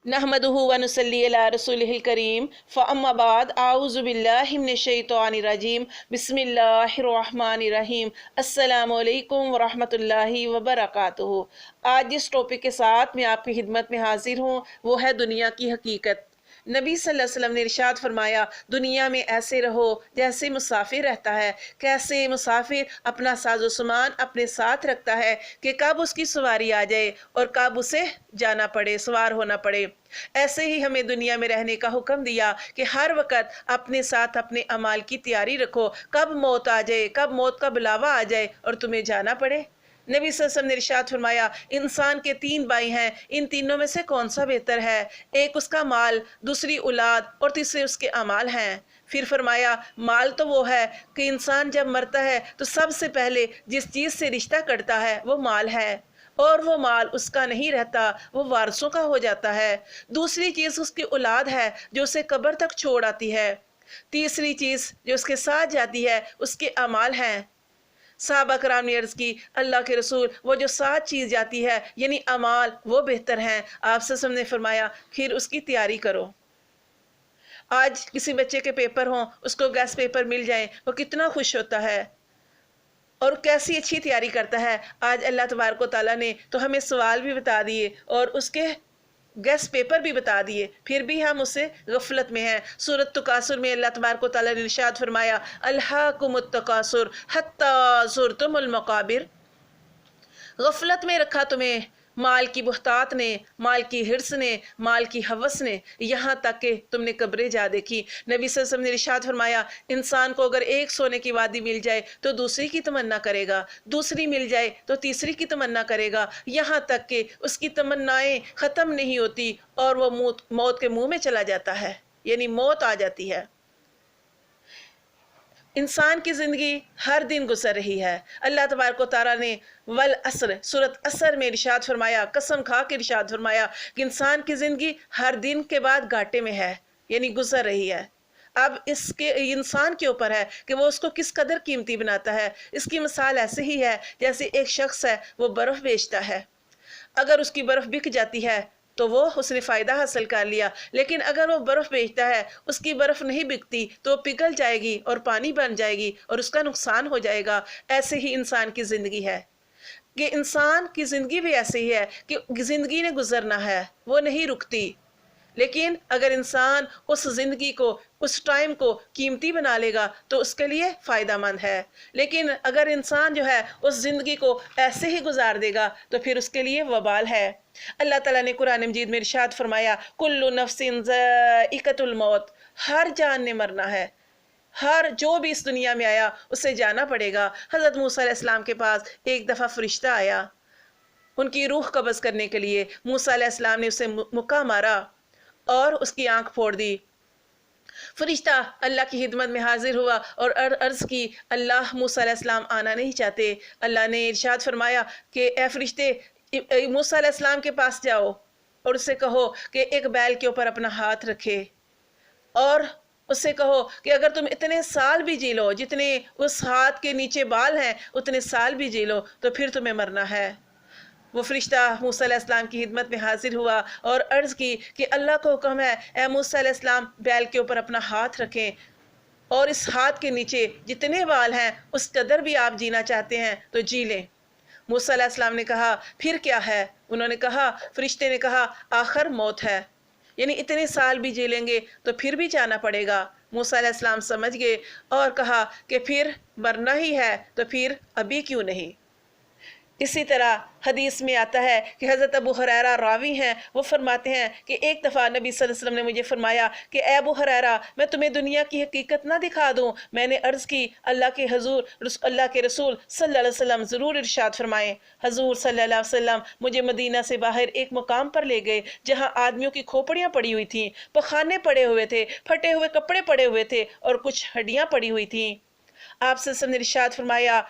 नहमदुहु व नुसल्ली अला रसूलिहिल करीम फ़अम्मा बाद आऊज़ु बिल्लाहि मिनश शैतानिर रजीम बिस्मिल्लाहिर रहमानिर रहीम अस्सलामु अलैकुम व रहमतुल्लाहि व बरकातुहू। आज जिस टॉपिक के साथ मैं आपकी खिदमत में हाजिर हूँ वो है दुनिया की हकीकत। नबी सल्लल्लाहु अलैहि वसल्लम ने इरशाद फरमाया, दुनिया में ऐसे रहो जैसे मुसाफिर रहता है। कैसे मुसाफिर अपना साजो सामान अपने साथ रखता है कि कब उसकी सवारी आ जाए और कब उसे जाना पड़े, सवार होना पड़े। ऐसे ही हमें दुनिया में रहने का हुक्म दिया कि हर वक्त अपने साथ अपने अमाल की तैयारी रखो, कब मौत आ जाए, कब मौत का बुलावा आ जाए और तुम्हें जाना पड़े। नबी सल्लल्लाहु अलैहि वसल्लम ने इरशाद फरमाया, इंसान के 3 भाई हैं, इन तीनों में से कौन सा बेहतर है? एक उसका माल, दूसरी औलाद और तीसरे उसके अमाल हैं। फिर फरमाया, माल तो वो है कि इंसान जब मरता है तो सबसे पहले जिस चीज़ से रिश्ता कटता है वो माल है, और वो माल उसका नहीं रहता, वो वारसों का हो जाता है। दूसरी चीज़ उसकी औलाद है जो उसे कब्र तक छोड़ आती है। तीसरी चीज़ जो उसके साथ जाती है उसके अमाल हैं। साहबा कराम ने अर्ज़ की, अल्लाह के रसूल, वो जो 7 चीज़ जाती है यानी अमाल, वो बेहतर हैं। आपसे ने फरमाया, फिर उसकी तैयारी करो। आज किसी बच्चे के पेपर हों, उसको गैस पेपर मिल जाए, वो कितना खुश होता है और कैसी अच्छी तैयारी करता है। आज अल्लाह तबारक व तआला ने तो हमें सवाल भी बता दिए और उसके गैस पेपर भी बता दिए, फिर भी हम उससे गफलत में हैं। सूरत तकासुर में अल्लाह तबारक व तआला ने इरशाद फरमाया, अल्हाकुमुत तकासुर हत्ता ज़ुरतुमुल मकाबिर। गफलत में रखा तुम्हें माल की बुहतात ने, माल की हिर्स ने, माल की हवस ने, यहाँ तक कि तुमने कब्रें जा देखी। नबी सल्लल्लाहु अलैहि वसल्लम ने इरशाद फरमाया, इंसान को अगर एक सोने की वादी मिल जाए तो दूसरी की तमन्ना करेगा, दूसरी मिल जाए तो तीसरी की तमन्ना करेगा, यहाँ तक कि उसकी तमन्नाएं ख़त्म नहीं होती और वो मौत के मुंह में चला जाता है, यानी मौत आ जाती है। इंसान की ज़िंदगी हर दिन गुजर रही है। अल्लाह तबारक व तआला ने वल असर, सूरत असर में इरशाद फरमाया, कसम खा के इरशाद फरमाया कि इंसान की ज़िंदगी हर दिन के बाद घाटे में है, यानी गुजर रही है। अब इसके इंसान के ऊपर है कि वो उसको किस कदर कीमती बनाता है। इसकी मिसाल ऐसे ही है जैसे एक शख्स है, वो बर्फ़ बेचता है। अगर उसकी बर्फ़ बिक जाती है तो वो उसने फ़ायदा हासिल कर लिया, लेकिन अगर वो बर्फ़ बेचता है, उसकी बर्फ़ नहीं बिकती तो वो पिघल जाएगी और पानी बन जाएगी और उसका नुकसान हो जाएगा। ऐसे ही इंसान की ज़िंदगी है कि इंसान की ज़िंदगी भी ऐसे ही है कि ज़िंदगी ने गुजरना है, वो नहीं रुकती। लेकिन अगर इंसान उस ज़िंदगी को, उस टाइम को कीमती बना लेगा तो उसके लिए फ़ायदा मंद है। लेकिन अगर इंसान जो है उस ज़िंदगी को ऐसे ही गुजार देगा तो फिर उसके लिए वबाल है। अल्लाह ताला ने कुरान मजीद में इरशाद फरमाया, कुल्लु नफ्सिन ज़ाइक़तुल मौत, हर जान ने मरना है। हर जो भी इस दुनिया में आया उसे जाना पड़ेगा। हज़रत मूसा अलैहिस्सलाम के पास एक दफ़ा फरिश्ता आया उनकी रूह कब्ज़ करने के लिए। मूसा अलैहिस्सलाम ने उसे मुक्का मारा और उसकी आंख फोड़ दी। फरिश्ता अल्लाह की खिदमत में हाजिर हुआ और अर्ज़ की, अल्लाह मूसा अलैहिस्सलाम आना नहीं चाहते। अल्लाह ने इरशाद फरमाया कि ए फरिश्ते, मूसा अलैहिस्सलाम के पास जाओ और उससे कहो कि एक बैल के ऊपर अपना हाथ रखे और उससे कहो कि अगर तुम इतने साल भी जी लो, जितने उस हाथ के नीचे बाल हैं उतने साल भी जी लो, तो फिर तुम्हें मरना है। वो फरिश्ता मूसा अलैहिस्सलाम की खिदमत में हाजिर हुआ और अर्ज़ की कि अल्लाह को हुक्म है, ए मूसा अलैहिस्सलाम बैल के ऊपर अपना हाथ रखें और इस हाथ के नीचे जितने बाल हैं उस कदर भी आप जीना चाहते हैं तो जी लें। मूसा अलैहिस्सलाम ने कहा, फिर क्या है? उन्होंने कहा, फरिश्ते ने कहा, आखिर मौत है, यानी इतने साल भी जी लेंगे तो फिर भी जाना पड़ेगा। मूसा अलैहिस्सलाम समझ गए और कहा कि फिर मरना ही है तो फिर अभी क्यों नहीं। इसी तरह हदीस में आता है कि हज़रत अबू हुरैरा रावी हैं, वो फरमाते हैं कि एक दफ़ा नबी सल्लल्लाहु अलैहि वसल्लम ने मुझे फरमाया कि ए अबू हुरैरा, मैं तुम्हें दुनिया की हकीकत ना दिखा दूँ? मैंने अर्ज़ की, अल्लाह के रसूल सल्लल्लाहु अलैहि वसल्लम ज़रूर इरशाद फरमाएं। हजूर सल्लल्लाहु अलैहि वसल्लम मुझे मदीना से बाहर एक मुकाम पर ले गए जहाँ आदमियों की खोपड़ियाँ पड़ी हुई थीं, पखाने पड़े हुए थे, फटे हुए कपड़े पड़े हुए थे और कुछ हड्डियाँ पड़ी हुई थीं। आपसे ने इरशाद फरमाया,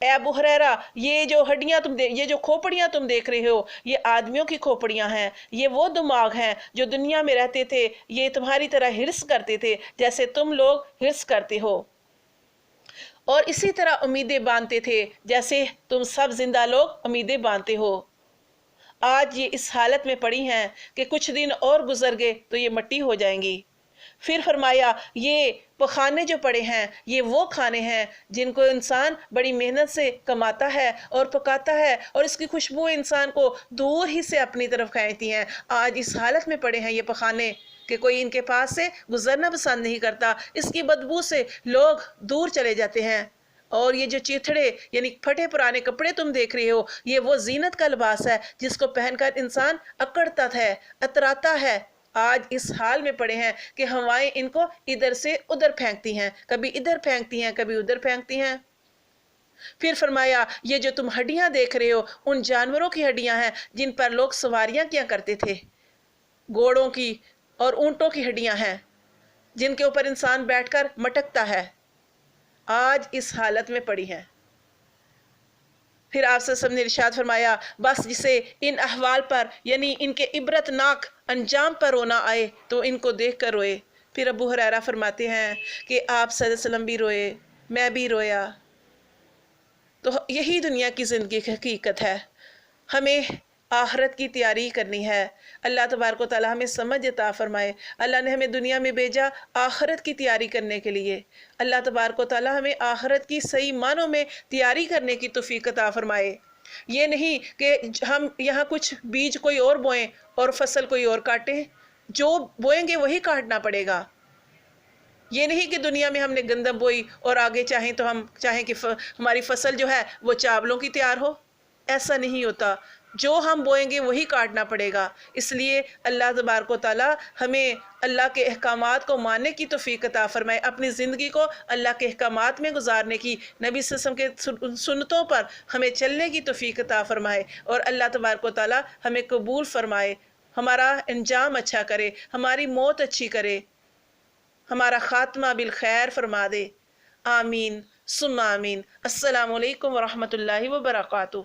ए अबू हुरैरा, ये जो हड्डियां ये जो खोपड़ियां तुम देख रहे हो, ये आदमियों की खोपड़ियां हैं। ये वो दिमाग हैं जो दुनिया में रहते थे, ये तुम्हारी तरह हिर्स करते थे जैसे तुम लोग हिर्स करते हो, और इसी तरह उम्मीदें बांधते थे जैसे तुम सब जिंदा लोग उम्मीदें बांधते हो। آج یہ اس حالت میں پڑی ہیں کہ کچھ دن اور گزر گئے تو یہ مٹی ہو جائیں گی۔ پھر فرمایا یہ پخانے جو پڑے ہیں یہ وہ کھانے ہیں جن کو انسان بڑی محنت سے کماتا ہے اور پکاتا ہے، اور اس کی خوشبو انسان کو دور ہی سے اپنی طرف کھینچتی ہیں۔ آج اس حالت میں پڑے ہیں یہ پخانے کہ کوئی ان کے پاس سے گزرنا پسند نہیں کرتا، اس کی بدبو سے لوگ دور چلے جاتے ہیں۔ اور یہ جو چیتھڑے یعنی پھٹے پرانے کپڑے تم دیکھ رہے ہو، یہ وہ زینت کا لباس ہے جس کو پہن کر انسان اکڑتا ہے، اتراتا ہے۔ آج اس حال میں پڑے ہیں کہ ہوائیں ان کو ادھر سے ادھر پھینکتی ہیں، کبھی ادھر پھینکتی ہیں کبھی ادھر پھینکتی ہیں۔ پھر فرمایا یہ جو تم ہڈیاں دیکھ رہے ہو ان جانوروں کی ہڈیاں ہیں جن پر لوگ سواریاں کیا کرتے تھے، گھوڑوں کی اور اونٹوں کی ہڈیاں ہیں جن کے اوپر انسان بیٹھ کر مٹکتا ہے، آج اس حالت میں پڑی ہیں۔ پھر آپ صلی اللہ علیہ وسلم نے ارشاد فرمایا بس جسے ان احوال پر یعنی ان کے عبرت ناک انجام پر رونا آئے تو ان کو دیکھ کر روئے۔ پھر ابو ہریرہ فرماتے ہیں کہ آپ صلی اللہ علیہ وسلم بھی روئے، میں بھی رویا۔ تو یہی دنیا کی زندگی کی حقیقت ہے، ہمیں آخرت کی تیاری کرنی ہے۔ اللہ تبارک و تعالیٰ ہمیں سمجھ عطا فرمائے۔ اللہ نے ہمیں دنیا میں بھیجا آخرت کی تیاری کرنے کے لیے۔ اللہ تبارک و تعالیٰ ہمیں آخرت کی صحیح معنوں میں تیاری کرنے کی توفیق عطا فرمائے۔ یہ نہیں کہ ہم یہاں کچھ بیج کوئی اور بوئیں اور فصل کوئی اور کاٹیں، جو بوئیں گے وہی کاٹنا پڑے گا۔ یہ نہیں کہ دنیا میں ہم نے گندم بوئی اور آگے چاہیں تو ہم چاہیں کہ ہماری فصل جو ہے وہ چاولوں کی تیار ہو، ایسا نہیں ہوتا۔ جو ہم بوئیں گے وہی کاٹنا پڑے گا۔ اس لیے اللہ تبارک و تعالیٰ ہمیں اللہ کے احکامات کو ماننے کی توفیق عطا فرمائے، اپنی زندگی کو اللہ کے احکامات میں گزارنے کی، نبی صلی اللہ علیہ وسلم کے سنتوں پر ہمیں چلنے کی توفیق عطا فرمائے، اور اللہ تبارک و تعالیٰ ہمیں قبول فرمائے، ہمارا انجام اچھا کرے، ہماری موت اچھی کرے، ہمارا خاتمہ بالخیر فرما دے۔ آمین ثم آمین۔ السلام علیکم ورحمۃ اللہ وبرکاتہ۔